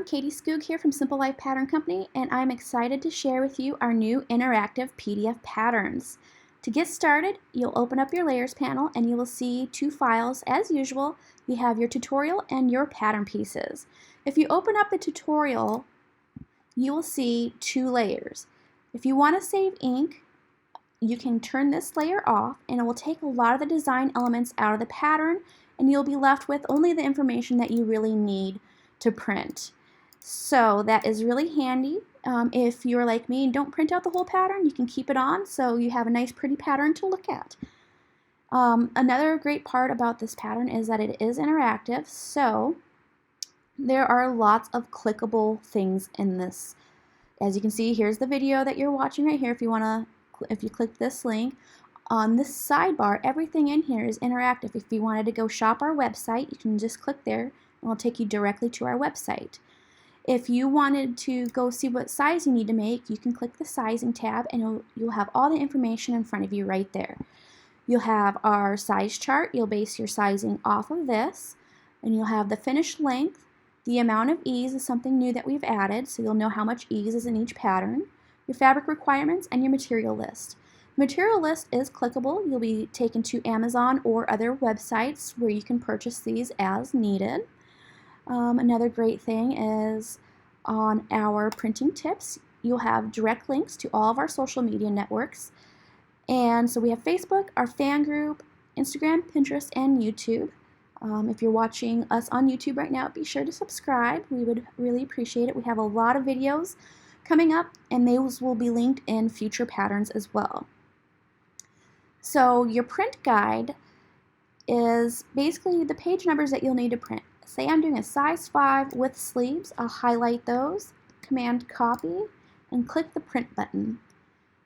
Katie Skoog here from Simple Life Pattern Company, and I'm excited to share with you our new interactive PDF patterns. To get started, you'll open up your Layers panel and you will see two files. As usual, you have your tutorial and your pattern pieces. If you open up the tutorial, you will see two layers. If you want to save ink, you can turn this layer off and it will take a lot of the design elements out of the pattern, and you'll be left with only the information that you really need to print. So that is really handy. If you're like me and don't print out the whole pattern, you can keep it on so you have a nice pretty pattern to look at. Another great part about this pattern is that it is interactive, so there are lots of clickable things in this. As you can see, here's the video that you're watching right here. If you click this link, on this sidebar, everything in here is interactive. If you wanted to go shop our website, you can just click there and it'll take you directly to our website. If you wanted to go see what size you need to make, you can click the sizing tab and you'll have all the information in front of you right there. You'll have our size chart. You'll base your sizing off of this, and you'll have the finished length. The amount of ease is something new that we've added, so you'll know how much ease is in each pattern. Your fabric requirements and your material list. Material list is clickable. You'll be taken to Amazon or other websites where you can purchase these as needed. Another great thing is on our printing tips, you'll have direct links to all of our social media networks. And so we have Facebook, our fan group, Instagram, Pinterest, and YouTube. If you're watching us on YouTube right now, be sure to subscribe. We would really appreciate it. We have a lot of videos coming up, and those will be linked in future patterns as well. So your print guide is basically the page numbers that you'll need to print. Say I'm doing a size 5 with sleeves, I'll highlight those, Command Copy, and click the print button.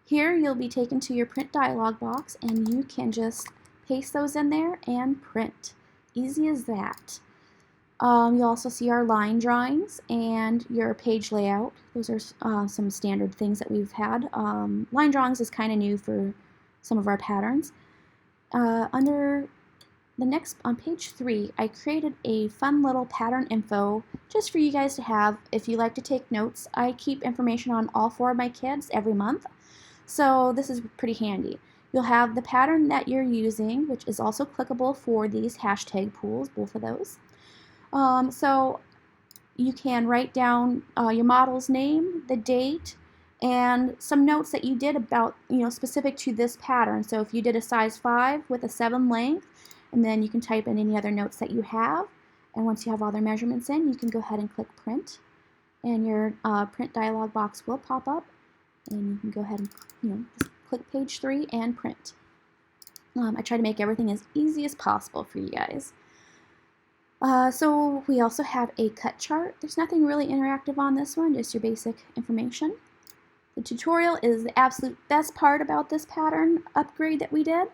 Here you'll be taken to your print dialog box and you can just paste those in there and print. Easy as that. You'll also see our line drawings and your page layout. Those are some standard things that we've had. Line drawings is kind of new for some of our patterns. On page 3, I created a fun little pattern info just for you guys to have if you like to take notes. I keep information on all 4 of my kids every month, so this is pretty handy. You'll have the pattern that you're using, which is also clickable for these hashtag pools, both of those. So you can write down your model's name, the date, and some notes that you did about, specific to this pattern. So if you did a size 5 with a 7 length, and then you can type in any other notes that you have. And once you have all their measurements in, you can go ahead and click print. And your print dialog box will pop up. And you can go ahead and just click page 3 and print. I try to make everything as easy as possible for you guys. So we also have a cut chart. There's nothing really interactive on this one, just your basic information. The tutorial is the absolute best part about this pattern upgrade that we did.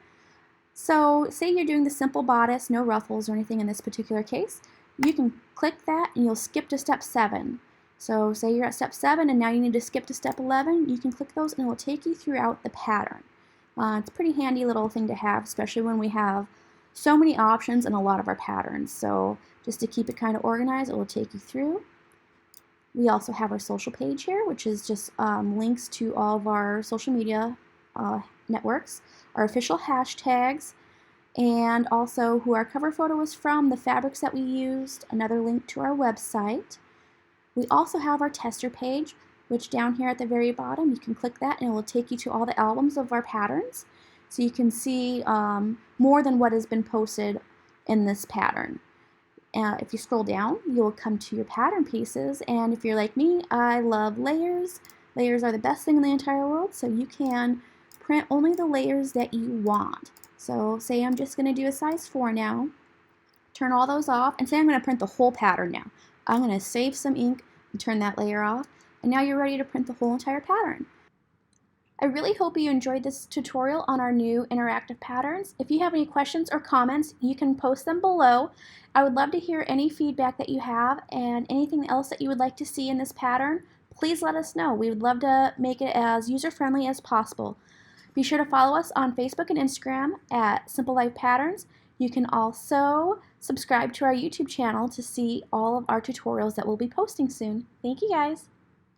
So say you're doing the simple bodice, no ruffles or anything in this particular case, you can click that and you'll skip to step 7. So say you're at step 7 and now you need to skip to step 11, you can click those and it will take you throughout the pattern. It's a pretty handy little thing to have, especially when we have so many options in a lot of our patterns. So just to keep it kind of organized, it will take you through. We also have our social page here, which is just links to all of our social media networks, our official hashtags, and also who our cover photo is from, the fabrics that we used, another link to our website. We also have our tester page, which down here at the very bottom, you can click that and it will take you to all the albums of our patterns. So you can see more than what has been posted in this pattern. If you scroll down, you'll come to your pattern pieces, and if you're like me, I love layers. Layers are the best thing in the entire world, so you can print only the layers that you want. So say I'm just going to do a size 4 now, turn all those off, and say I'm going to print the whole pattern now. I'm going to save some ink and turn that layer off, and now you're ready to print the whole entire pattern. I really hope you enjoyed this tutorial on our new interactive patterns. If you have any questions or comments, you can post them below. I would love to hear any feedback that you have and anything else that you would like to see in this pattern. Please let us know. We would love to make it as user-friendly as possible. Be sure to follow us on Facebook and Instagram at Simple Life Patterns. You can also subscribe to our YouTube channel to see all of our tutorials that we'll be posting soon. Thank you guys.